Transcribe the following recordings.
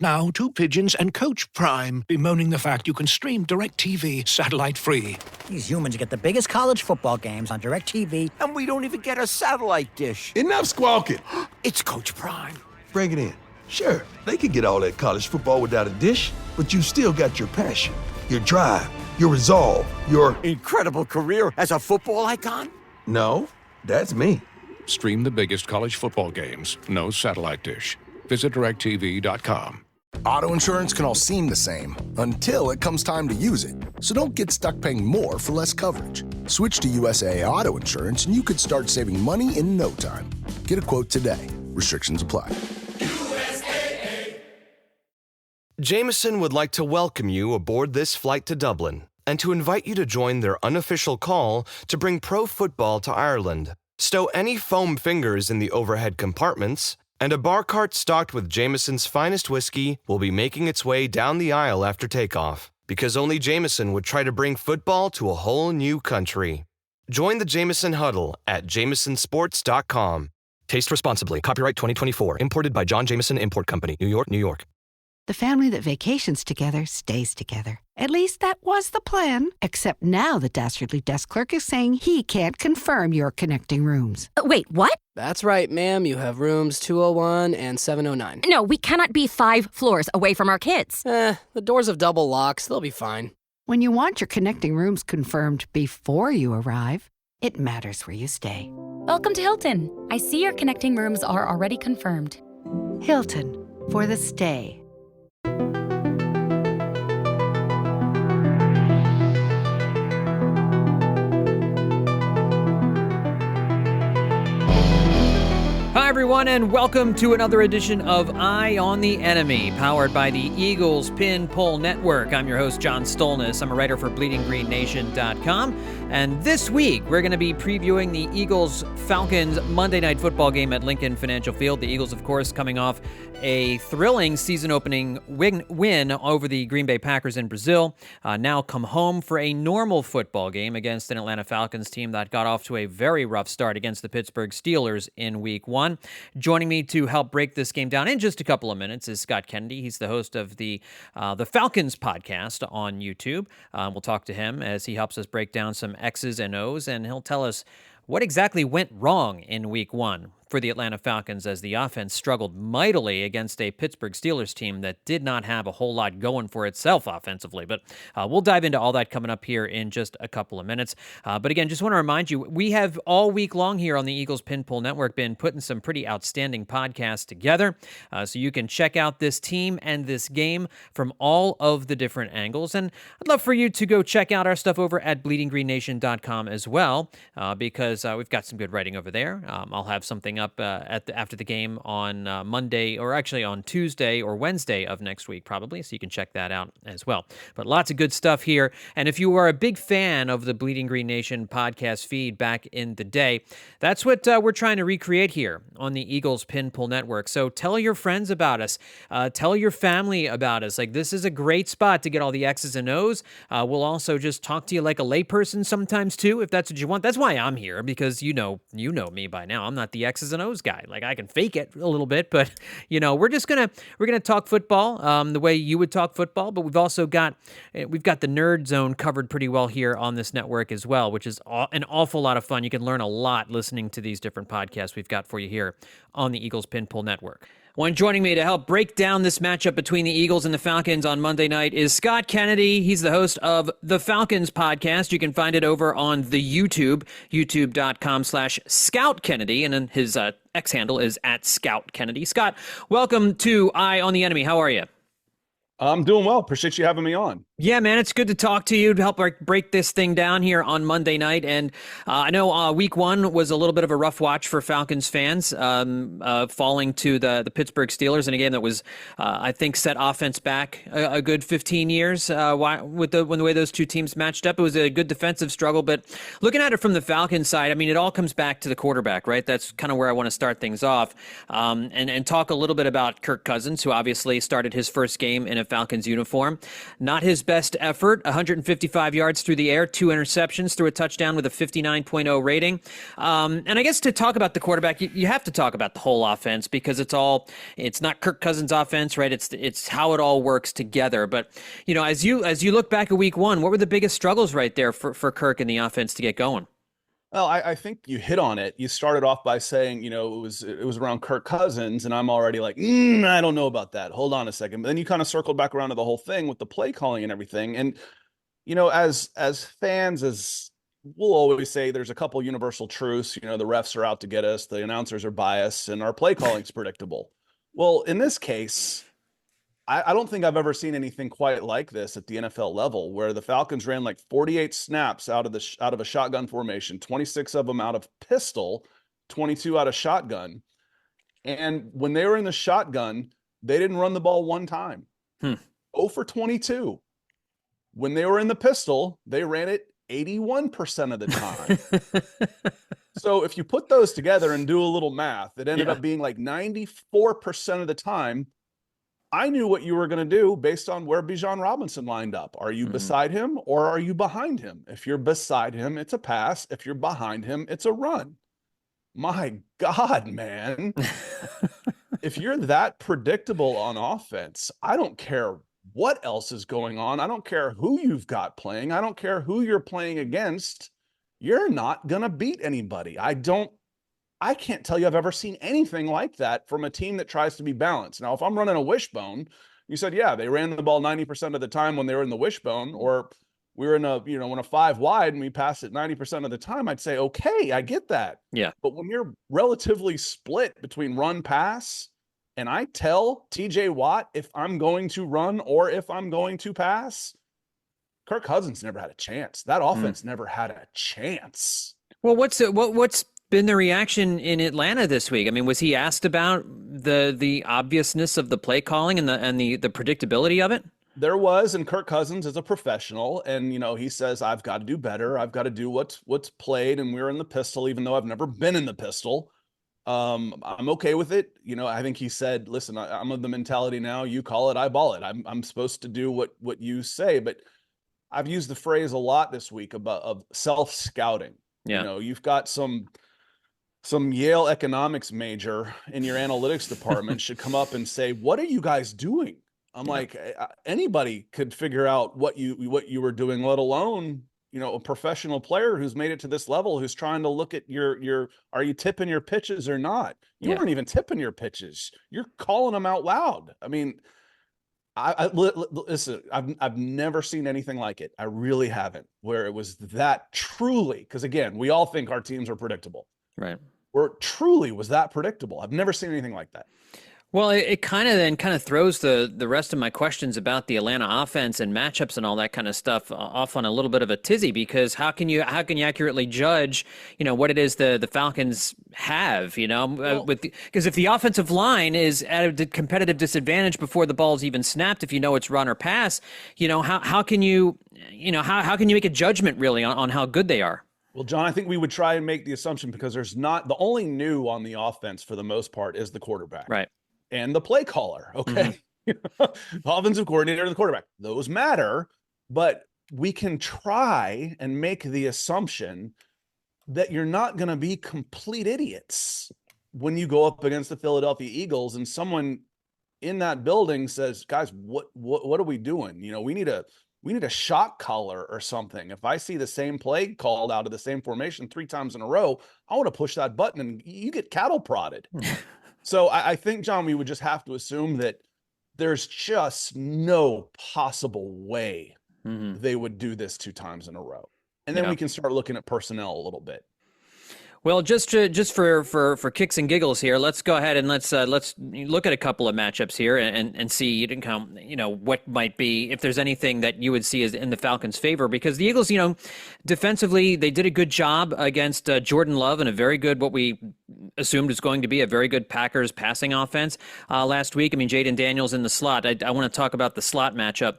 Now, two pigeons and Coach Prime bemoaning the fact you can stream DirecTV satellite-free. These humans get the biggest college football games on DirecTV, and we don't even get a satellite dish. Enough squawking. It's Coach Prime. Bring it in. Sure, they could get all that college football without a dish, but you still got your passion, your drive, your resolve, your incredible career as a football icon? No, that's me. Stream the biggest college football games. No satellite dish. Visit DirecTV.com. Auto insurance can all seem the same until it comes time to use it. So don't get stuck paying more for less coverage. Switch to USAA Auto Insurance and you could start saving money in no time. Get a quote today. Restrictions apply. USAA. Jameson would like to welcome you aboard this flight to Dublin and to invite you to join their unofficial call to bring pro football to Ireland. Stow any foam fingers in the overhead compartments, and a bar cart stocked with Jameson's finest whiskey will be making its way down the aisle after takeoff, because only Jameson would try to bring football to a whole new country. Join the Jameson Huddle at jamesonsports.com. Taste responsibly. Copyright 2024. Imported by John Jameson Import Company, New York, New York. The family that vacations together stays together. At least that was the plan. Except now the Dastardly Desk Clerk is saying he can't confirm your connecting rooms. Wait, what? That's right, ma'am. You have rooms 201 and 709. No, we cannot be 5 floors away from our kids. The doors have double locks. They'll be fine. When you want your connecting rooms confirmed before you arrive, it matters where you stay. Welcome to Hilton. I see your connecting rooms are already confirmed. Hilton, for the stay. Hi, everyone, and welcome to another edition of Eye on the Enemy, powered by the Eagles Pin Pull Network. I'm your host, John Stolnis. I'm a writer for BleedingGreenNation.com, and this week we're going to be previewing the Eagles-Falcons Monday Night Football game at Lincoln Financial Field. The Eagles, of course, coming off a thrilling season-opening win over the Green Bay Packers in Brazil. Now come home for a normal football game against an Atlanta Falcons team that got off to a very rough start against the Pittsburgh Steelers in Week 1. Joining me to help break this game down in just a couple of minutes is Scott Kennedy. He's the host of the Falcons Podcast on YouTube. We'll talk to him as he helps us break down some X's and O's, and he'll tell us what exactly went wrong in Week 1 for the Atlanta Falcons as the offense struggled mightily against a Pittsburgh Steelers team that did not have a whole lot going for itself offensively. But we'll dive into all that coming up here in just a couple of minutes. But again, just want to remind you, we have all week long here on the Eagles Pin Pull Network been putting some pretty outstanding podcasts together. So you can check out this team and this game from all of the different angles. And I'd love for you to go check out our stuff over at BleedingGreenNation.com as well, because we've got some good writing over there. I'll have something up after the game on Monday, or actually on Tuesday or Wednesday of next week, probably, so you can check that out as well. But lots of good stuff here, and if you are a big fan of the Bleeding Green Nation podcast feed back in the day, that's what we're trying to recreate here on the Eagles Pin Pull Network. So tell your friends about us, tell your family about us. Like, this is a great spot to get all the X's and O's. We'll also just talk to you like a layperson sometimes too, if that's what you want. That's why I'm here, because you know me by now. I'm not the X's and O's guy. Like, I can fake it a little bit, but we're gonna talk football the way you would talk football. But we've got the nerd zone covered pretty well here on this network as well, which is an awful lot of fun. You can learn a lot listening to these different podcasts we've got for you here on the Eagles Pin Pull Network. One joining me to help break down this matchup between the Eagles and the Falcons on Monday night is Scott Kennedy. He's the host of the Falcons Podcast. You can find it over on the youtube.com/Scout Kennedy, and then his X handle is @Scout Kennedy. Scott, welcome to Eye on the Enemy. How are you? I'm doing well. Appreciate you having me on. Yeah, man, it's good to talk to you to help break this thing down here on Monday night. And I know Week 1 was a little bit of a rough watch for Falcons fans, falling to the Pittsburgh Steelers in a game that was, I think, set offense back a good 15 years with the way those two teams matched up. It was a good defensive struggle. But looking at it from the Falcons side, I mean, it all comes back to the quarterback, right? That's kind of where I want to start things off, and talk a little bit about Kirk Cousins, who obviously started his first game in a Falcons uniform. Not his best effort, 155 yards through the air, 2 interceptions, threw a touchdown with a 59.0 rating. And I guess to talk about the quarterback, you have to talk about the whole offense because it's not Kirk Cousins' offense, right? It's how it all works together. But, as you look back at week one, what were the biggest struggles right there for Kirk and the offense to get going? Well, I think you hit on it. You started off by saying, it was around Kirk Cousins, and I'm already like, I don't know about that. Hold on a second. But then you kind of circled back around to the whole thing with the play calling and everything. And, as fans, as we'll always say, there's a couple universal truths. The refs are out to get us, the announcers are biased, and our play calling's predictable. Well, in this case, I don't think I've ever seen anything quite like this at the NFL level, where the Falcons ran like 48 snaps out of a shotgun formation, 26 of them out of pistol, 22 out of shotgun. And when they were in the shotgun, they didn't run the ball one time. 0 for 22. When they were in the pistol, they ran it 81% of the time. So if you put those together and do a little math, it ended up being like 94% of the time, I knew what you were going to do based on where Bijan Robinson lined up. Are you beside him or are you behind him? If you're beside him, it's a pass. If you're behind him, it's a run. My God, man. If you're that predictable on offense, I don't care what else is going on. I don't care who you've got playing. I don't care who you're playing against. You're not going to beat anybody. I can't tell you I've ever seen anything like that from a team that tries to be balanced. Now, if I'm running a wishbone, you said, yeah, they ran the ball 90% of the time when they were in the wishbone, or we were in a 5 wide and we passed it 90% of the time, I'd say, okay, I get that. Yeah. But when you're relatively split between run pass, and I tell TJ Watt if I'm going to run or if I'm going to pass, Kirk Cousins never had a chance. That offense never had a chance. Well, what's been the reaction in Atlanta this week? I mean, was he asked about the obviousness of the play calling and the predictability of it? There was, and Kirk Cousins is a professional, and he says, I've got to do better. I've got to do what's played, and we're in the pistol, even though I've never been in the pistol. I'm okay with it. I think he said, listen, I'm of the mentality now, you call it, I ball it. I'm supposed to do what you say, but I've used the phrase a lot this week of self-scouting. Yeah. You've got some Yale economics major in your analytics department should come up and say, what are you guys doing? I'm like, anybody could figure out what you were doing, let alone, a professional player who's made it to this level, who's trying to look at are you tipping your pitches or not? You weren't even tipping your pitches. You're calling them out loud. I mean, listen, I've never seen anything like it. I really haven't, where it was that truly, because again, we all think our teams are predictable. Right. Where it truly was that predictable. I've never seen anything like that. Well, it kind of throws the rest of my questions about the Atlanta offense and matchups and all that kind of stuff off on a little bit of a tizzy, because how can you accurately judge, what it is the Falcons have, because if the offensive line is at a competitive disadvantage before the ball's even snapped, if it's run or pass, how can you make a judgment really on how good they are? Well, John, I think we would try and make the assumption, because there's not, the only new on the offense for the most part is the quarterback. Right. And the play caller. Okay. The offensive coordinator and the quarterback. Those matter, but we can try and make the assumption that you're not going to be complete idiots when you go up against the Philadelphia Eagles and someone in that building says, guys, what are we doing? We need a shock collar or something. If I see the same play called out of the same formation 3 times in a row, I want to push that button and you get cattle prodded. So I think, John, we would just have to assume that there's just no possible way they would do this 2 times in a row. And then we can start looking at personnel a little bit. Well, just for kicks and giggles here, let's go ahead and let's look at a couple of matchups here and see what might be, if there's anything that you would see as in the Falcons' favor, because the Eagles, defensively they did a good job against Jordan Love and a very good, what we assumed was going to be a very good Packers passing offense last week. I mean, Jaden Daniels in the slot. I want to talk about the slot matchup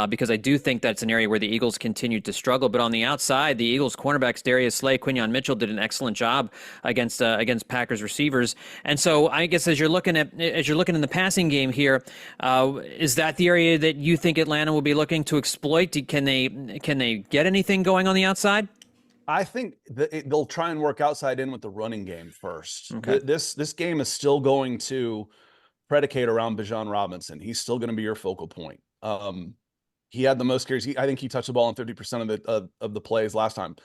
because I do think that's an area where the Eagles continued to struggle. But on the outside, the Eagles cornerbacks Darius Slay, Quinyon Mitchell did an excellent job against Packers receivers. And so I guess as you're looking in the passing game here, is that the area that you think Atlanta will be looking to exploit? Can they get anything going on the outside? I think they'll try and work outside in with the running game first. Okay. This game is still going to predicate around Bijan Robinson. He's still going to be your focal point. He had the most carries. I think he touched the ball on 50% of the plays last time.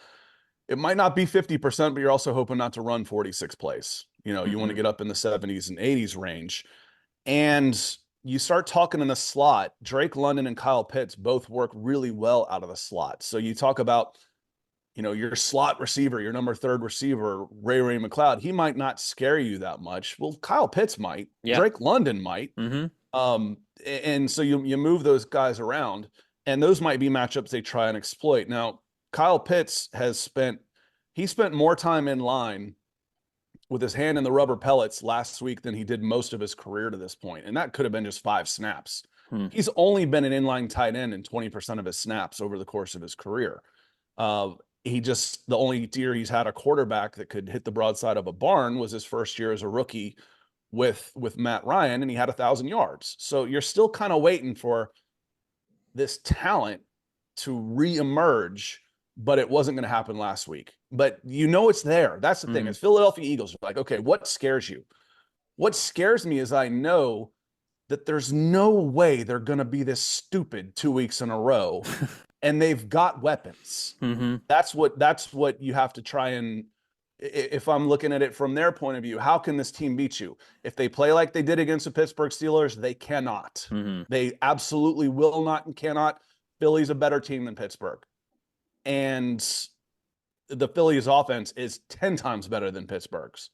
It might not be 50%, but you're also hoping not to run 46 plays. You want to get up in the 70s and 80s range. And you start talking in a slot. Drake London and Kyle Pitts both work really well out of the slot. So you talk about your slot receiver, your number 3 receiver, Ray McCloud, he might not scare you that much. Well, Kyle Pitts might. Yeah. Drake London might. Mm-hmm. And so you move those guys around, and those might be matchups they try and exploit. Now, Kyle Pitts spent more time in line with his hand in the rubber pellets last week than he did most of his career to this point. And that could have been just 5 snaps. He's only been an inline tight end in 20% of his snaps over the course of his career. The only year he's had a quarterback that could hit the broadside of a barn was his first year as a rookie with Matt Ryan, and he had 1,000 yards. So you're still kind of waiting for this talent to reemerge, but it wasn't going to happen last week. But it's there. That's the thing. As Philadelphia Eagles, like, okay, what scares you? What scares me is I know that there's no way they're going to be this stupid 2 weeks in a row. And they've got weapons. Mm-hmm. That's what you have to try and, if I'm looking at it from their point of view, how can this team beat you? If they play like they did against the Pittsburgh Steelers, they cannot. Mm-hmm. They absolutely will not and cannot. Philly's a better team than Pittsburgh. And the Phillies offense is 10 times better than Pittsburgh's.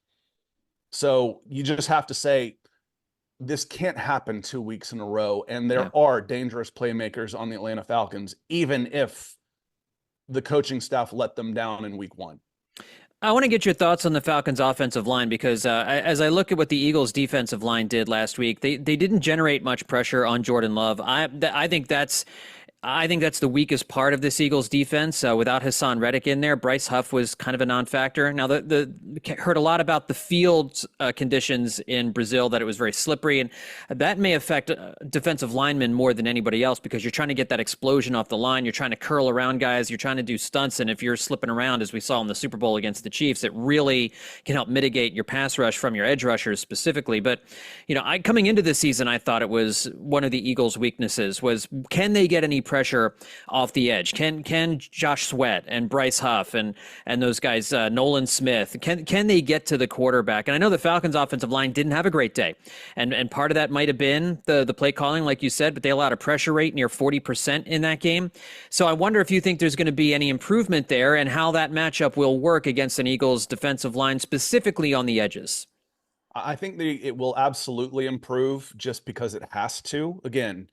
So you just have to say, this can't happen 2 weeks in a row. And there are dangerous playmakers on the Atlanta Falcons, even if the coaching staff let them down in week 1. I want to get your thoughts on the Falcons offensive line because as I look at what the Eagles defensive line did last week, they didn't generate much pressure on Jordan Love. I think that's the weakest part of this Eagles defense. Without Hassan Reddick in there, Bryce Huff was kind of a non-factor. Now, heard a lot about the field conditions in Brazil, that it was very slippery, and that may affect defensive linemen more than anybody else because you're trying to get that explosion off the line. You're trying to curl around guys. You're trying to do stunts, and if you're slipping around, as we saw in the Super Bowl against the Chiefs, it really can help mitigate your pass rush from your edge rushers specifically. But, coming into this season, I thought it was one of the Eagles' weaknesses was, can they get any pressure off the edge? Can Josh Sweat and Bryce Huff and those guys, Nolan Smith, can they get to the quarterback? And I know the Falcons offensive line didn't have a great day. And part of that might have been the play calling, like you said, but they allowed a pressure rate near 40% in that game. So I wonder if you think there's going to be any improvement there and how that matchup will work against an Eagles defensive line, specifically on the edges. I think it will absolutely improve just because it has to. Again,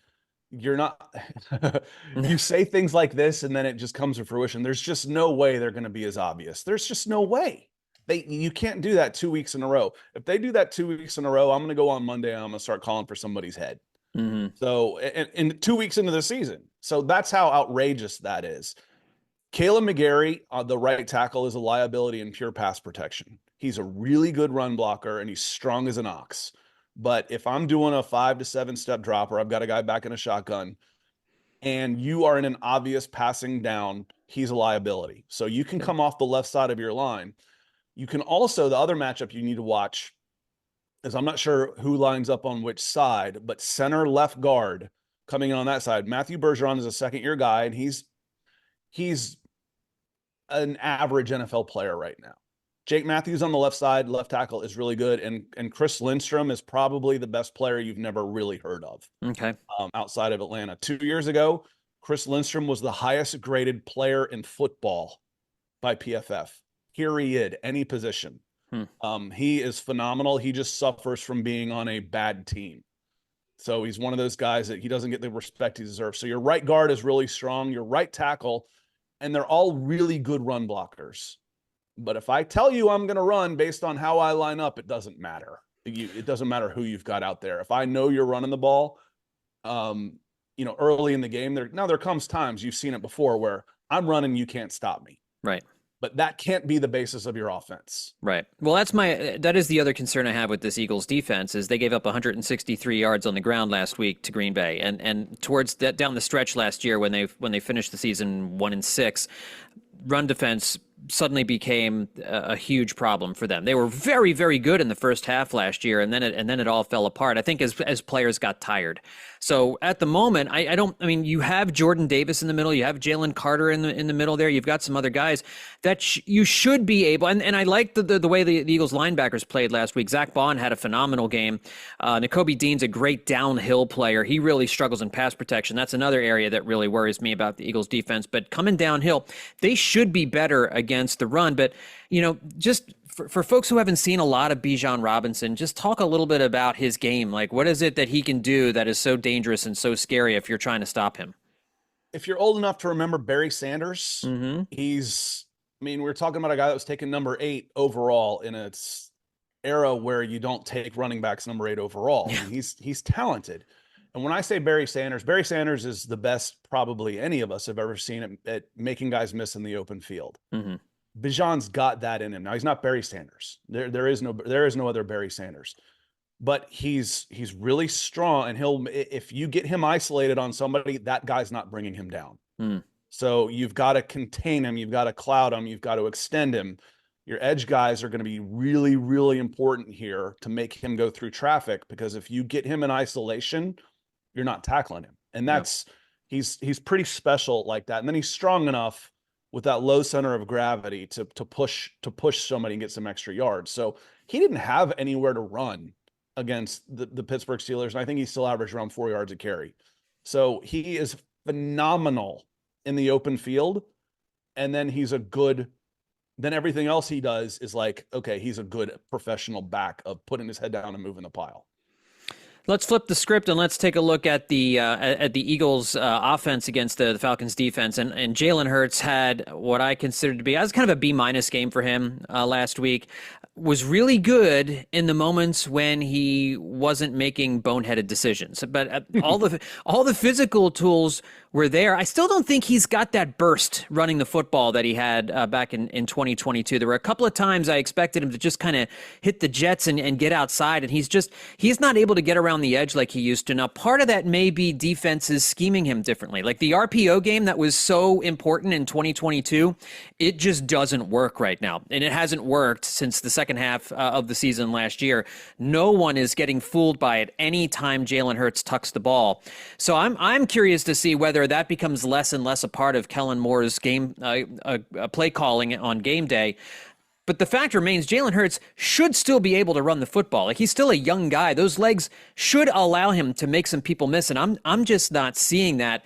you're not you say things like this and then it just comes to fruition. There's just no way they're going to be as obvious. There's just no way. You can't do that 2 weeks in a row. If they do that 2 weeks in a row, I'm going to go on Monday and I'm going to start calling for somebody's head. Mm-hmm. So, and 2 weeks into the season. So that's how outrageous that is. Caleb McGarry, the right tackle, is a liability in pure pass protection. He's a really good run blocker and he's strong as an ox. But if I'm doing a 5 to 7 step drop, or I've got a guy back in a shotgun, and you are in an obvious passing down, he's a liability. So you can come off the left side of your line. You can also, the other matchup you need to watch is, I'm not sure who lines up on which side, but center left guard coming in on that side. Matthew Bergeron is a second-year guy, and he's an average NFL player right now. Jake Matthews on the left side, left tackle, is really good. And Chris Lindstrom is probably the best player you've never really heard of. Okay. Outside of Atlanta. 2 years ago, Chris Lindstrom was the highest graded player in football by PFF. Period. Any position. He is phenomenal. He just suffers from being on a bad team. So he's one of those guys that he doesn't get the respect he deserves. So your right guard is really strong. Your right tackle, and they're all really good run blockers. But if I tell you I'm going to run based on how I line up, it doesn't matter. It doesn't matter who you've got out there. If I know you're running the ball, early in the game, there comes times, you've seen it before, where I'm running, you can't stop me. Right. But that can't be the basis of your offense. Right. Well, that is the other concern I have with this Eagles defense is they gave up 163 yards on the ground last week to Green Bay, and towards that down the stretch last year when they finished the season 1-6, run defense suddenly became a huge problem for them. They were very, very good in the first half last year, and then it all fell apart. I think as players got tired. So at the moment, you have Jordan Davis in the middle, you have Jalen Carter in the middle there, you've got some other guys that you should be able, and I like the way the Eagles linebackers played last week. Zach Bond had a phenomenal game. Nakobe Dean's a great downhill player. He really struggles in pass protection. That's another area that really worries me about the Eagles defense. But coming downhill, they should be better against the run. But, just for folks who haven't seen a lot of Bijan Robinson, just talk a little bit about his game. Like, what is it that he can do that is so dangerous and so scary if you're trying to stop him? If you're old enough to remember Barry Sanders, we're talking about a guy that was taken number 8 overall in its era where you don't take running backs number 8 overall. Yeah. He's talented. And when I say Barry Sanders is the best probably any of us have ever seen at making guys miss in the open field. Mm-hmm. Bijan's got that in him. Now he's not Barry Sanders. There is no other Barry Sanders, but he's really strong. And if you get him isolated on somebody, that guy's not bringing him down. Mm. So you've got to contain him. You've got to cloud him. You've got to extend him. Your edge guys are going to be really, really important here to make him go through traffic, because if you get him in isolation, you're not tackling him. And he's pretty special like that. And then he's strong enough with that low center of gravity to push somebody and get some extra yards. So he didn't have anywhere to run against the Pittsburgh Steelers. And I think he still averaged around 4 yards a carry. So he is phenomenal in the open field. And then then everything else he does is like, okay, he's a good professional back of putting his head down and moving the pile. Let's flip the script and let's take a look at the Eagles' offense against the Falcons' defense. And Jalen Hurts had what I considered to be, as kind of a B- game for him last week. Was really good in the moments when he wasn't making boneheaded decisions. But all the physical tools were there. I still don't think he's got that burst running the football that he had back in 2022. There were a couple of times I expected him to just kind of hit the jets and get outside, and he's not able to get around the edge like he used to. Now, part of that may be defenses scheming him differently. Like the RPO game that was so important in 2022, it just doesn't work right now. And it hasn't worked since the second half of the season last year. No one is getting fooled by it any time Jalen Hurts tucks the ball. So I'm curious to see whether that becomes less and less a part of Kellen Moore's game play calling on game day. But the fact remains, Jalen Hurts should still be able to run the football. Like, he's still a young guy. Those legs should allow him to make some people miss, and I'm just not seeing that.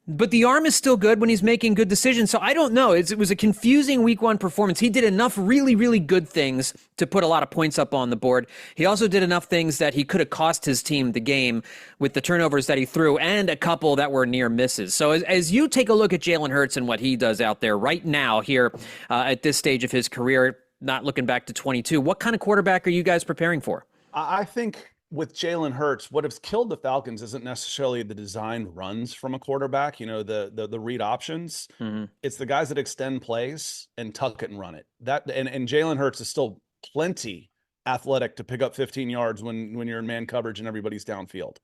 But the arm is still good when he's making good decisions. So I don't know. It was a confusing week 1 performance. He did enough really, really good things to put a lot of points up on the board. He also did enough things that he could have cost his team the game with the turnovers that he threw and a couple that were near misses. So as you take a look at Jalen Hurts and what he does out there right now here at this stage of his career, not looking back to 22, what kind of quarterback are you guys preparing for? I think with Jalen Hurts, what has killed the Falcons isn't necessarily the designed runs from a quarterback, the read options. Mm-hmm. It's the guys that extend plays and tuck it and run it. And Jalen Hurts is still plenty athletic to pick up 15 yards when you're in man coverage and everybody's downfield,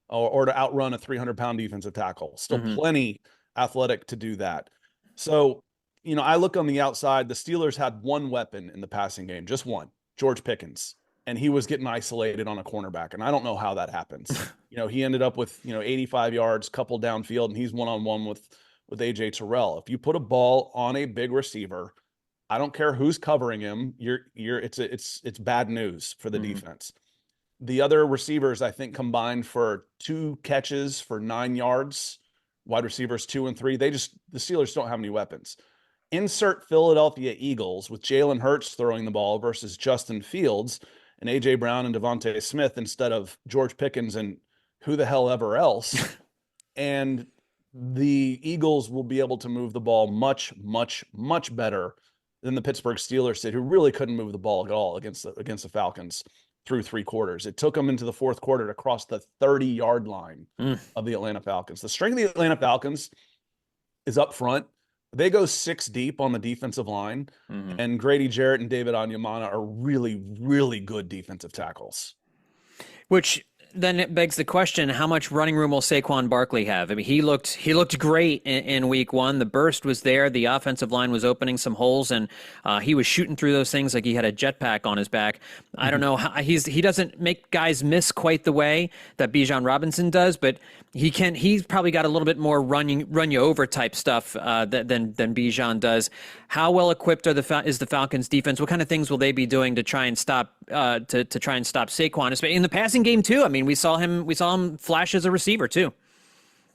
or to outrun a 300-pound defensive tackle. Still plenty athletic to do that. So, I look on the outside. The Steelers had one weapon in the passing game, just one, George Pickens. And he was getting isolated on a cornerback. And I don't know how that happens. He ended up with, 85 yards, couple downfield, and he's one-on-one with AJ Terrell. If you put a ball on a big receiver, I don't care who's covering him, it's bad news for the defense. The other receivers, I think, combined for 2 catches for 9 yards, wide receivers 2 and 3. The Steelers don't have any weapons. Insert Philadelphia Eagles with Jalen Hurts throwing the ball versus Justin Fields and A.J. Brown and Devontae Smith instead of George Pickens and who the hell ever else. And the Eagles will be able to move the ball much, much, much better than the Pittsburgh Steelers did, who really couldn't move the ball at all against the Falcons through 3 quarters. It took them into the 4th quarter to cross the 30-yard line of the Atlanta Falcons. The strength of the Atlanta Falcons is up front. They go 6 deep on the defensive line, and Grady Jarrett and David Onyemata are really, really good defensive tackles. Which then it begs the question, how much running room will Saquon Barkley have? I mean, he looked great in week 1. The burst was there. The offensive line was opening some holes, and he was shooting through those things like he had a jetpack on his back. I don't know how he doesn't make guys miss quite the way that Bijan Robinson does, but he's probably got a little bit more run you over type stuff than Bijan does. How well equipped is the Falcons defense? What kind of things will they be doing to try and stop Saquon? In the passing game too. I mean, we saw him flash as a receiver too.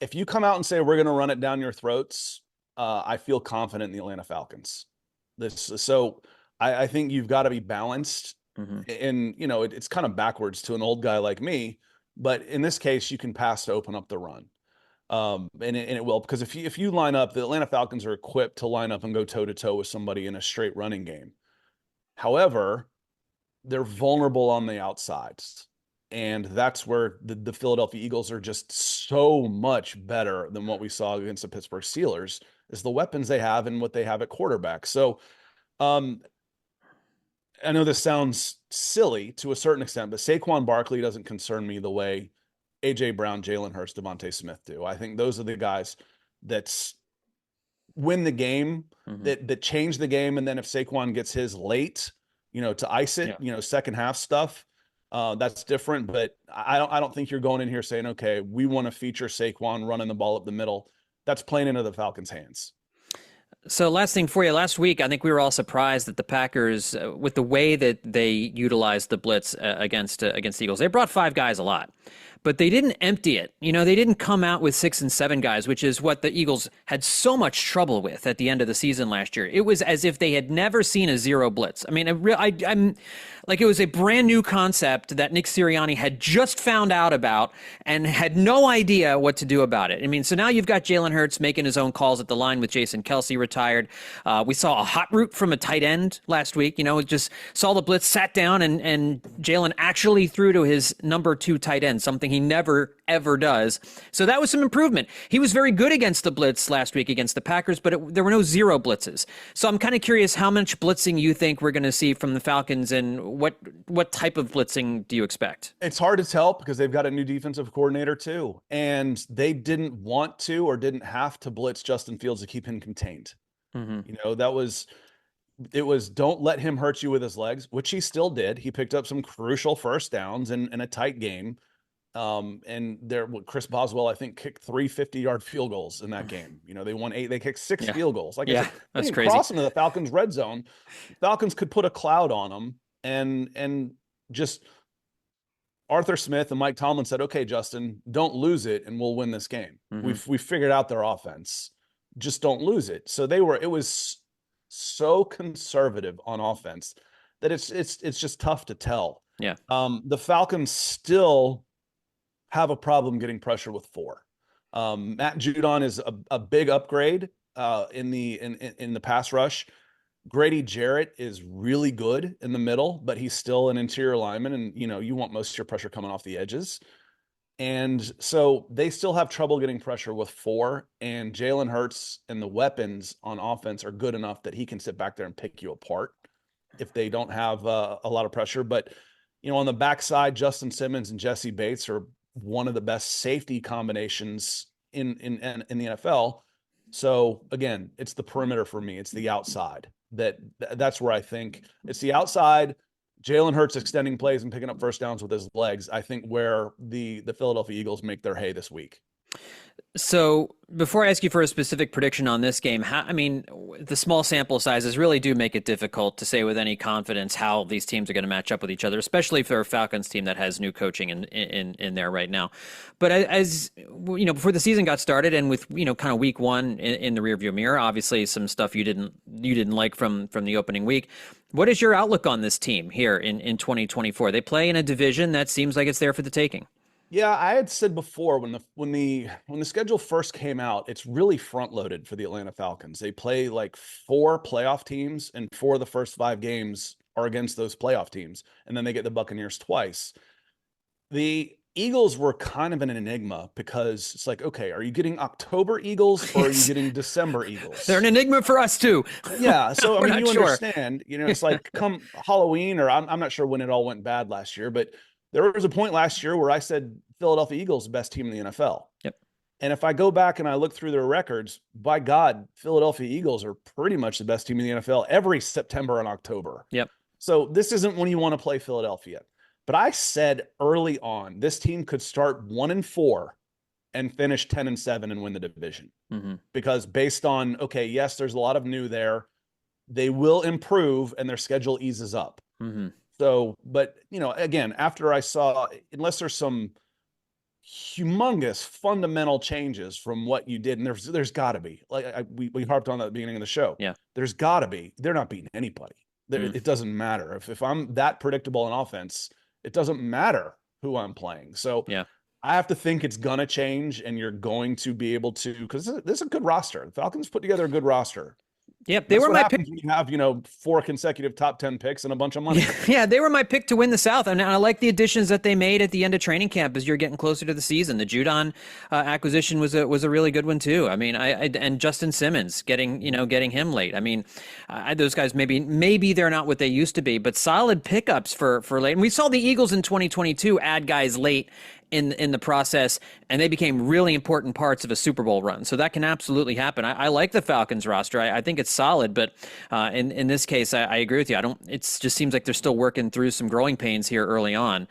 If you come out and say we're going to run it down your throats, I feel confident in the Atlanta Falcons. I think you've got to be balanced, and it's kind of backwards to an old guy like me. But in this case, you can pass to open up the run, and it will, because if you line up, the Atlanta Falcons are equipped to line up and go toe to toe with somebody in a straight running game. However, they're vulnerable on the outsides. And that's where the Philadelphia Eagles are just so much better than what we saw against the Pittsburgh Steelers, is the weapons they have and what they have at quarterback. So I know this sounds silly to a certain extent, but Saquon Barkley doesn't concern me the way A.J. Brown, Jalen Hurts, Devontae Smith do. I think those are the guys that win the game, that change the game. And then if Saquon gets his late, to ice it, second half stuff, that's different. But I don't think you're going in here saying, okay, we want to feature Saquon running the ball up the middle. That's playing into the Falcons' hands. So last thing for you, last week, I think we were all surprised that the Packers, with the way that they utilized the blitz against the Eagles, they brought 5 guys a lot. But they didn't empty it. They didn't come out with 6 and 7 guys, which is what the Eagles had so much trouble with at the end of the season last year. It was as if they had never seen a zero blitz. I mean, I'm like, it was a brand new concept that Nick Sirianni had just found out about and had no idea what to do about it. I mean, so now you've got Jalen Hurts making his own calls at the line with Jason Kelce retired. We saw a hot route from a tight end last week. Just saw the blitz, sat down, and Jalen actually threw to his number 2 tight end, something he never, ever does. So that was some improvement. He was very good against the blitz last week against the Packers, but there were no zero blitzes. So I'm kind of curious how much blitzing you think we're going to see from the Falcons, and what type of blitzing do you expect? It's hard to tell because they've got a new defensive coordinator too, and they didn't want to or didn't have to blitz Justin Fields to keep him contained. It was don't let him hurt you with his legs, which he still did. He picked up some crucial first downs in a tight game. Chris Boswell, I think, kicked 3 50-yard field goals in that game. They won 8, they kicked 6 field goals. Like, I said, that's crazy. Cross into the Falcons' red zone, Falcons could put a cloud on them, and just Arthur Smith and Mike Tomlin said, okay, Justin, don't lose it, and we'll win this game. We figured out their offense. Just don't lose it. So it was so conservative on offense that it's just tough to tell. Yeah. The Falcons still have a problem getting pressure with 4. Matt Judon is a big upgrade in the pass rush. Grady Jarrett is really good in the middle, but he's still an interior lineman, and you want most of your pressure coming off the edges. And so they still have trouble getting pressure with 4, and Jalen Hurts and the weapons on offense are good enough that he can sit back there and pick you apart if they don't have a lot of pressure. But on the backside, Justin Simmons and Jesse Bates are one of the best safety combinations in the NFL. So again, it's the perimeter for me. It's the outside. That's where I think it's the outside. Jalen Hurts extending plays and picking up first downs with his legs, I think, where the Philadelphia Eagles make their hay this week. So before I ask you for a specific prediction on this game, the small sample sizes really do make it difficult to say with any confidence how these teams are going to match up with each other, especially for a Falcons team that has new coaching in there right now. But as before the season got started, and with kind of week 1 in the rearview mirror, obviously some stuff you didn't like from the opening week. What is your outlook on this team here in 2024? They play in a division that seems like it's there for the taking. Yeah, I had said before when the schedule first came out, it's really front loaded for the Atlanta Falcons. They play like 4 playoff teams, and 4 of the first 5 games are against those playoff teams, and then they get the Buccaneers twice. The Eagles were kind of an enigma because it's like, okay, are you getting October Eagles or are you getting December Eagles? They're an enigma for us too. Yeah, so I mean, you sure. understand, it's like come Halloween, or I'm not sure when it all went bad last year, but there was a point last year where I said Philadelphia Eagles the best team in the NFL. Yep. And if I go back and I look through their records, by God, Philadelphia Eagles are pretty much the best team in the NFL every September and October. Yep. So this isn't when you want to play Philadelphia. But I said early on, this team could start 1-4 and finish 10-7 and win the division. Mm-hmm. Because based on, okay, yes, there's a lot of new there. They will improve and their schedule eases up. Mm-hmm. So, but, again, after I saw, unless there's some humongous fundamental changes from what you did, and there's got to be, like we harped on that at the beginning of the show. Yeah. There's got to be. They're not beating anybody. It doesn't matter. If I'm that predictable in offense, it doesn't matter who I'm playing. So yeah, I have to think it's going to change, and you're going to be able to, because this is a good roster. The Falcons put together a good roster. Yep, they were my pick. You have 4 consecutive top 10 picks and a bunch of money. Yeah, they were my pick to win the South, and I like the additions that they made at the end of training camp as you're getting closer to the season. The Judon acquisition was a really good one too. I mean, and Justin Simmons getting him late. I mean, those guys maybe they're not what they used to be, but solid pickups for late. And we saw the Eagles in 2022 add guys late in the process, and they became really important parts of a Super Bowl run. So that can absolutely happen. I like the Falcons roster. I think it's solid, but in this case, I agree with you. It just seems like they're still working through some growing pains here early on.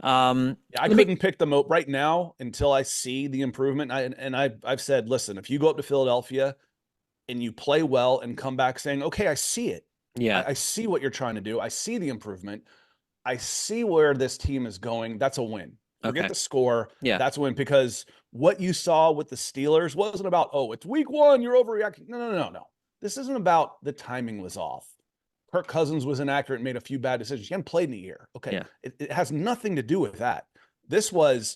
I couldn't pick them up right now until I see the improvement. I've said, listen, if you go up to Philadelphia and you play well and come back saying, okay, I see it. Yeah, I see what you're trying to do. I see the improvement. I see where this team is going. That's a win. Forget the score. Yeah. That's a win, because what you saw with the Steelers wasn't about, oh, it's week 1, you're overreacting. No. This isn't about the timing was off. Kirk Cousins was inaccurate and made a few bad decisions. He hadn't played in a year. Okay. Yeah. It has nothing to do with that. This was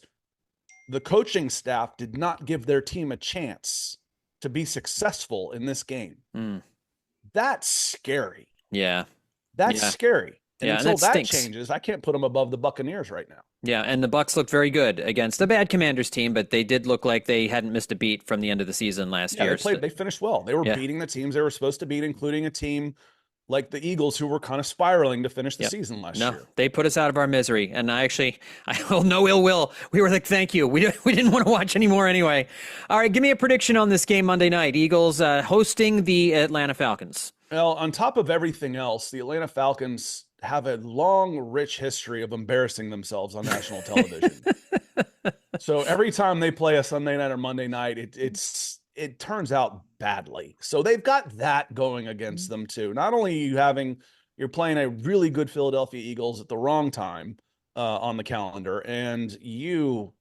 the coaching staff did not give their team a chance to be successful in this game. That's scary. Yeah. That's scary. And until that stinks. changes, I can't put them above the Buccaneers right now. Yeah, and the Bucs looked very good against a bad Commanders team, but they did look like they hadn't missed a beat from the end of the season last year. They finished well. They were beating the teams they were supposed to beat, including a team like the Eagles, who were kind of spiraling to finish the season last year. They put us out of our misery, and I hold no ill will. We were like, thank you. We didn't want to watch anymore anyway. All right, give me a prediction on this game Monday night. Eagles hosting the Atlanta Falcons. Well, on top of everything else, the Atlanta Falcons have a long, rich history of embarrassing themselves on national television. So every time they play a Sunday night or Monday night, it turns out badly. So they've got that going against them too. Not only you're playing a really good Philadelphia Eagles at the wrong time on the calendar, and you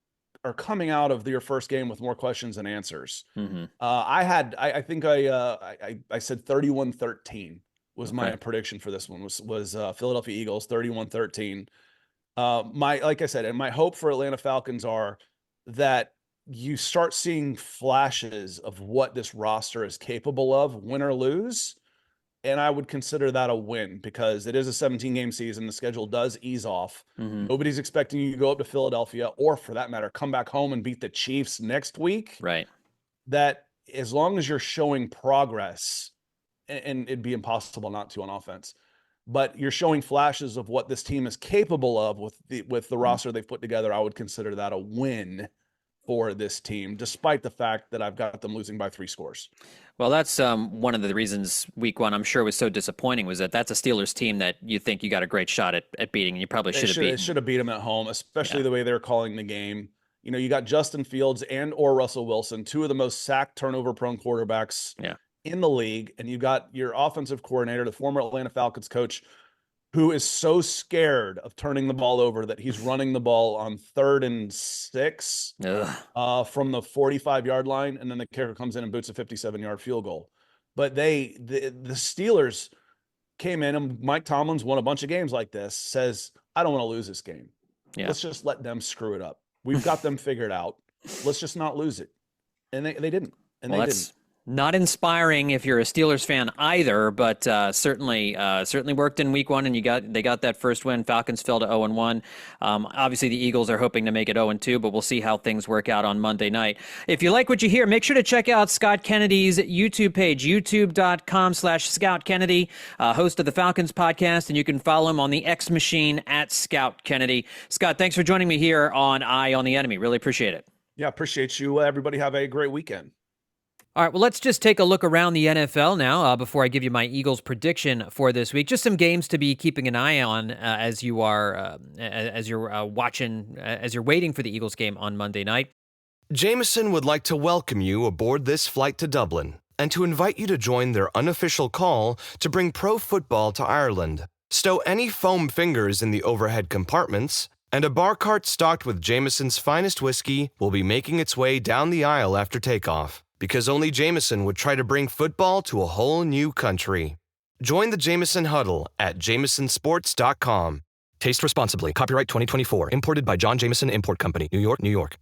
are coming out of your first game with more questions than answers. Mm-hmm. I think I said 31-13. Was my prediction for this one was Philadelphia Eagles 31-13. Like I said, and my hope for Atlanta Falcons are that you start seeing flashes of what this roster is capable of, win or lose. And I would consider that a win, because it is a 17-game season. The schedule does ease off. Mm-hmm. Nobody's expecting you to go up to Philadelphia, or for that matter, come back home and beat the Chiefs next week. Right. That as long as you're showing progress, and it'd be impossible not to on offense, but you're showing flashes of what this team is capable of with the roster they've put together, I would consider that a win for this team, despite the fact that I've got them losing by 3 scores. Well, that's one of the reasons week 1, I'm sure, was so disappointing, was that's a Steelers team that you think you got a great shot at beating, and you probably should have beaten. It should have beat them at home, especially the way they're calling the game. You got Justin Fields or Russell Wilson, 2 of the most sack turnover-prone quarterbacks in the league, and you got your offensive coordinator, the former Atlanta Falcons coach, who is so scared of turning the ball over that he's running the ball on 3rd and 6 from the 45-yard line, and then the kicker comes in and boots a 57-yard field goal. But the Steelers came in, and Mike Tomlin's won a bunch of games like this, says, I don't want to lose this game. Let's just let them screw it up. We've got them figured out. Let's just not lose it. And they didn't. And Well, they that's didn't. not inspiring if you're a Steelers fan either, but certainly worked in week one, and they got that first win. Falcons fell to 0-1. Obviously, the Eagles are hoping to make it 0-2, but we'll see how things work out on Monday night. If you like what you hear, make sure to check out Scott Kennedy's YouTube page, youtube.com/Scout Kennedy, host of the Falcons Podcast, and you can follow him on the X machine at Scout Kennedy. Scott, thanks for joining me here on Eye on the Enemy. Really appreciate it. Yeah, appreciate you. Everybody have a great weekend. All right, well, let's just take a look around the NFL now before I give you my Eagles prediction for this week. Just some games to be keeping an eye on as you're waiting for the Eagles game on Monday night. Jameson would like to welcome you aboard this flight to Dublin and to invite you to join their unofficial call to bring pro football to Ireland. Stow any foam fingers in the overhead compartments, and a bar cart stocked with Jameson's finest whiskey will be making its way down the aisle after takeoff. Because only Jameson would try to bring football to a whole new country. Join the Jameson Huddle at jamesonsports.com. Taste responsibly. Copyright 2024. Imported by John Jameson Import Company. New York, New York.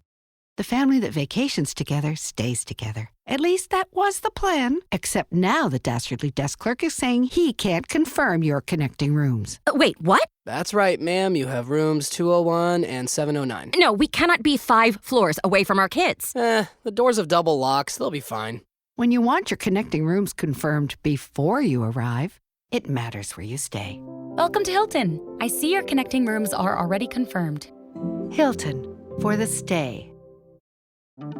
The family that vacations together stays together. At least that was the plan. Except now the Dastardly Desk Clerk is saying he can't confirm your connecting rooms. Wait, what? That's right, ma'am. You have rooms 201 and 709. No, we cannot be 5 floors away from our kids. The doors have double locks. They'll be fine. When you want your connecting rooms confirmed before you arrive, it matters where you stay. Welcome to Hilton. I see your connecting rooms are already confirmed. Hilton, for the stay.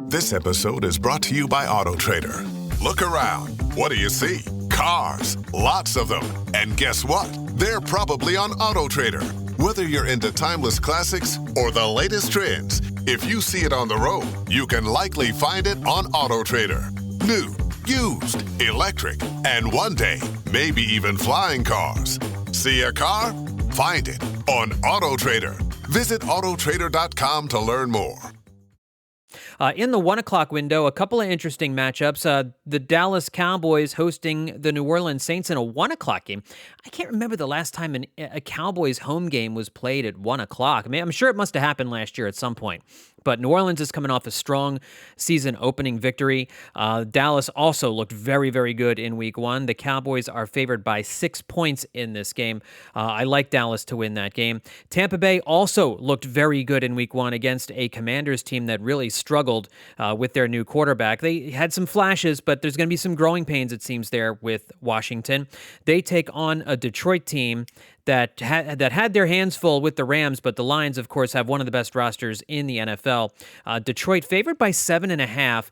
This episode is brought to you by AutoTrader. Look around. What do you see? Cars. Lots of them. And guess what? They're probably on AutoTrader. Whether you're into timeless classics or the latest trends, if you see it on the road, you can likely find it on AutoTrader. New, used, electric, and one day, maybe even flying cars. See a car? Find it on AutoTrader. Visit autotrader.com to learn more. In the 1 o'clock window, a couple of interesting matchups. The Dallas Cowboys hosting the New Orleans Saints in a 1 o'clock game. I can't remember the last time a Cowboys home game was played at 1 o'clock. I mean, I'm sure it must have happened last year at some point. But New Orleans is coming off a strong season opening victory. Dallas also looked very, very good in week one. The Cowboys are favored by 6 points in this game. I like Dallas to win that game. Tampa Bay also looked very good in week one against a Commanders team that really struggled with their new quarterback. They had some flashes, but there's going to be some growing pains, it seems, there with Washington. They take on a Detroit team that had their hands full with the Rams, but the Lions, of course, have one of the best rosters in the NFL. Detroit favored by 7.5.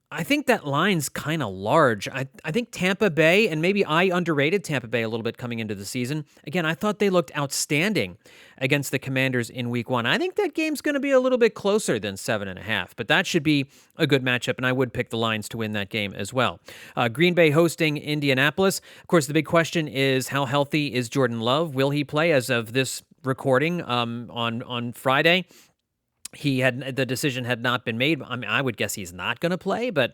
I think that line's kind of large. I think Tampa Bay, and maybe I underrated Tampa Bay a little bit coming into the season. Again, I thought they looked outstanding against the Commanders in week one. I think that game's going to be a little bit closer than 7.5, but that should be a good matchup, and I would pick the Lions to win that game as well. Green Bay hosting Indianapolis. Of course, the big question is how healthy is Jordan Love? Will he play as of this recording on Friday? The decision had not been made. I mean, I would guess he's not going to play, but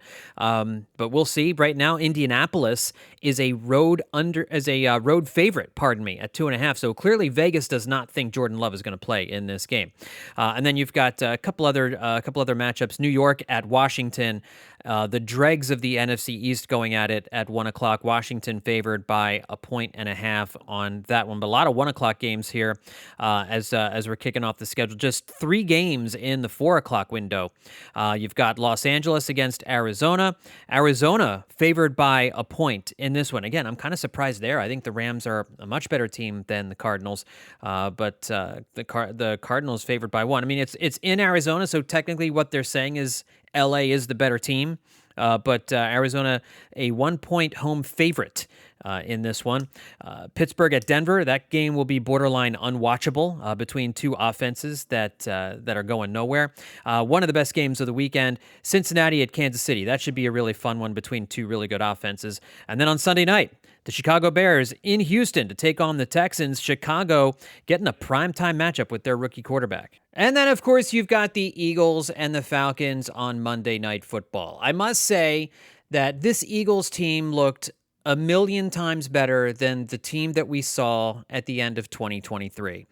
we'll see. Right now, Indianapolis is a road favorite, at 2.5. So clearly, Vegas does not think Jordan Love is going to play in this game. And then you've got a couple other matchups. New York at Washington. The dregs of the NFC East going at it at 1 o'clock. Washington favored by 1.5 on that one. But a lot of 1 o'clock games here as we're kicking off the schedule. Just 3 games in the 4 o'clock window. You've got Los Angeles against Arizona. Arizona favored by 1 point in this one. Again, I'm kind of surprised there. I think the Rams are a much better team than the Cardinals, but the Cardinals favored by 1. I mean, it's in Arizona, so technically what they're saying is LA is the better team, but Arizona a 1 point home favorite in this one. Pittsburgh at Denver, that game will be borderline unwatchable between two offenses that are going nowhere. One of the best games of the weekend, Cincinnati at Kansas City. That should be a really fun one between two really good offenses. And then on Sunday night, the Chicago Bears in Houston to take on the Texans. Chicago getting a primetime matchup with their rookie quarterback. And then, of course, you've got the Eagles and the Falcons on Monday Night Football. I must say that this Eagles team looked a million times better than the team that we saw at the end of 2023.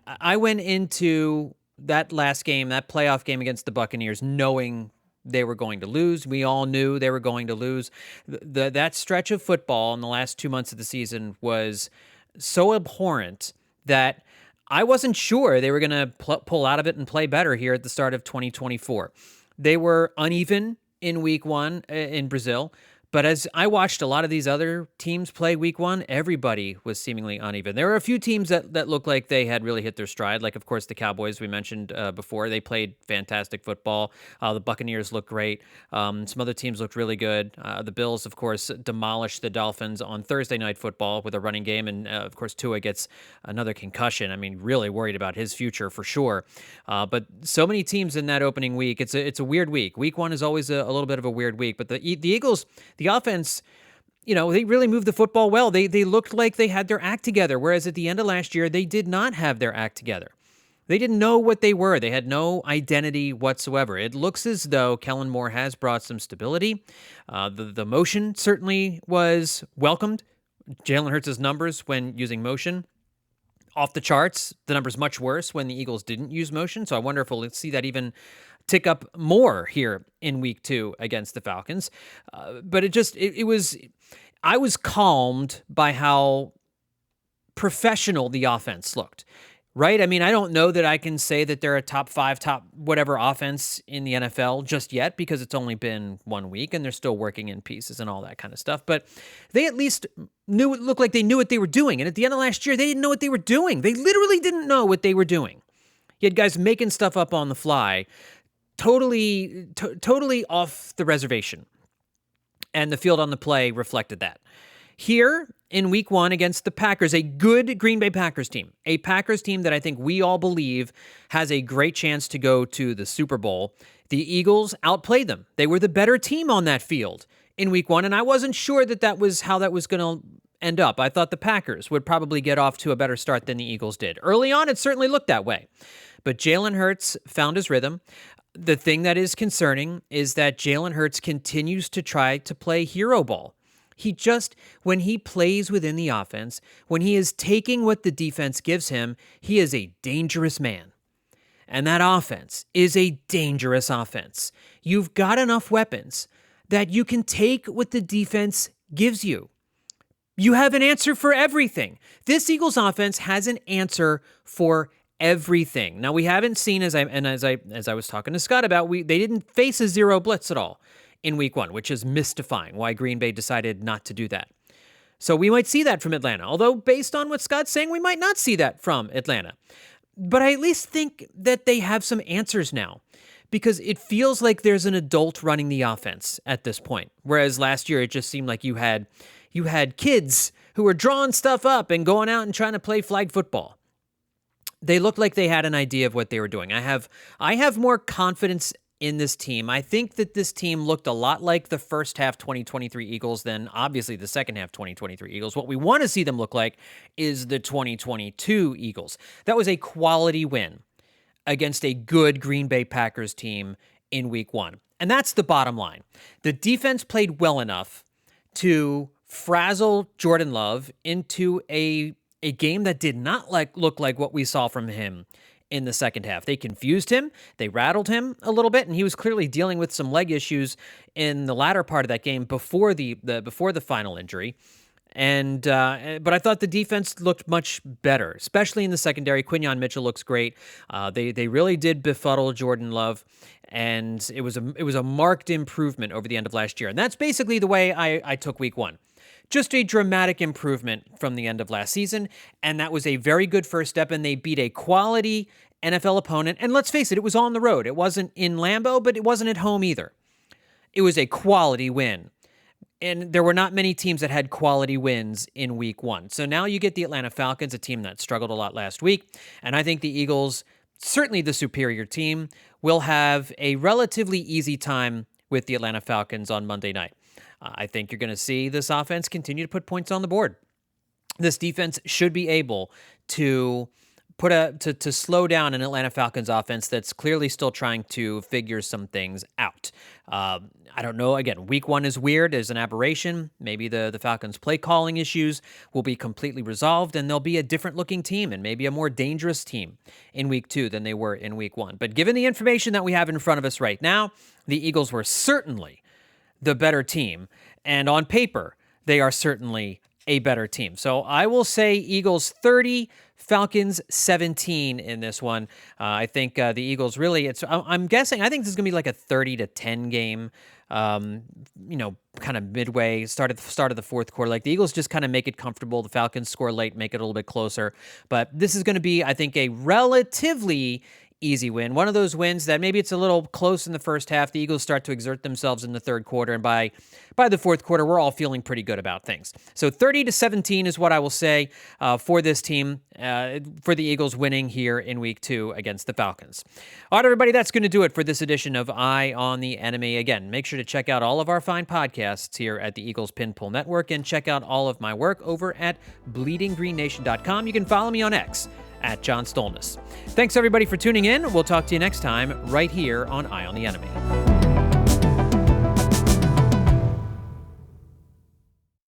I went into that last game, that playoff game against the Buccaneers, knowing they were going to lose. We all knew they were going to lose. That stretch of football in the last 2 months of the season was so abhorrent that I wasn't sure they were going to pull out of it and play better here at the start of 2024. They were uneven in week one in Brazil. But as I watched a lot of these other teams play week one, everybody was seemingly uneven. There were a few teams that looked like they had really hit their stride, like, of course, the Cowboys we mentioned before. They played fantastic football. The Buccaneers looked great. Some other teams looked really good. The Bills, of course, demolished the Dolphins on Thursday Night Football with a running game. And, of course, Tua gets another concussion. I mean, really worried about his future for sure. But so many teams in that opening week. It's a weird week. Week one is always a little bit of a weird week. But the Eagles... The offense, they really moved the football well. They looked like they had their act together, whereas at the end of last year, they did not have their act together. They didn't know what they were. They had no identity whatsoever. It looks as though Kellen Moore has brought some stability. The motion certainly was welcomed. Jalen Hurts' numbers when using motion, off the charts. The numbers much worse when the Eagles didn't use motion, so I wonder if we'll see that even tick up more here in week two against the Falcons. But I was calmed by how professional the offense looked, right? I mean, I don't know that I can say that they're a top 5, top whatever offense in the NFL just yet, because it's only been 1 week and they're still working in pieces and all that kind of stuff. But they at least looked like they knew what they were doing. And at the end of last year, they didn't know what they were doing. They literally didn't know what they were doing. You had guys making stuff up on the fly, totally off the reservation. And the field on the play reflected that. Here in week one against the Packers, a good Green Bay Packers team, a Packers team that I think we all believe has a great chance to go to the Super Bowl. The Eagles outplayed them. They were the better team on that field in week one, and I wasn't sure that was how that was going to end up. I thought the Packers would probably get off to a better start than the Eagles did. Early on, it certainly looked that way. But Jalen Hurts found his rhythm. The thing that is concerning is that Jalen Hurts continues to try to play hero ball. When he plays within the offense, when he is taking what the defense gives him, he is a dangerous man. And that offense is a dangerous offense. You've got enough weapons that you can take what the defense gives you. You have an answer for everything. This Eagles offense has an answer for everything. Now, we haven't seen, as I was talking to Scott about, they didn't face a zero blitz at all in week one, which is mystifying why Green Bay decided not to do that. So we might see that from Atlanta, although based on what Scott's saying, we might not see that from Atlanta. But I at least think that they have some answers now, because it feels like there's an adult running the offense at this point, whereas last year it just seemed like you had kids who were drawing stuff up and going out and trying to play flag football. They looked like they had an idea of what they were doing. I have more confidence in this team. I think that this team looked a lot like the first half 2023 Eagles than obviously the second half 2023 Eagles. What we want to see them look like is the 2022 Eagles. That was a quality win against a good Green Bay Packers team in week one. And that's the bottom line. The defense played well enough to frazzle Jordan Love into a game that did not look like what we saw from him in the second half. They confused him, they rattled him a little bit, and he was clearly dealing with some leg issues in the latter part of that game before the final injury. And but I thought the defense looked much better, especially in the secondary. Quinyon Mitchell looks great. They really did befuddle Jordan Love, and it was a marked improvement over the end of last year. And that's basically the way I took week one. Just a dramatic improvement from the end of last season, and that was a very good first step, and they beat a quality NFL opponent. And let's face it, it was on the road. It wasn't in Lambeau, but it wasn't at home either. It was a quality win. And there were not many teams that had quality wins in week one. So now you get the Atlanta Falcons, a team that struggled a lot last week, and I think the Eagles, certainly the superior team, will have a relatively easy time with the Atlanta Falcons on Monday night. I think you're going to see this offense continue to put points on the board. This defense should be able to to slow down an Atlanta Falcons offense that's clearly still trying to figure some things out. I don't know. Again, week 1 is weird, is an aberration. Maybe the Falcons' play calling issues will be completely resolved, and they'll be a different looking team and maybe a more dangerous team in week 2 than they were in week 1. But given the information that we have in front of us right now, the Eagles were certainly the better team, and on paper, they are certainly a better team. So I will say Eagles 30, Falcons 17 in this one. I think the Eagles really, I'm guessing, I think this is going to be like a 30-10 game, kind of midway, start of the fourth quarter. Like the Eagles just kind of make it comfortable. The Falcons score late, make it a little bit closer. But this is going to be, I think, a relatively easy win. One of those wins that maybe it's a little close in the first half. The Eagles start to exert themselves in the third quarter, and by the fourth quarter, we're all feeling pretty good about things. So 30-17 is what I will say for this team, for the Eagles winning here in week 2 against the Falcons. All right, everybody, that's going to do it for this edition of Eye on the Enemy. Again, make sure to check out all of our fine podcasts here at the Eagles Pin Pull Network, and check out all of my work over at bleedinggreennation.com. You can follow me on X at John Stolnis. Thanks, everybody, for tuning in. We'll talk to you next time right here on Eye on the Enemy.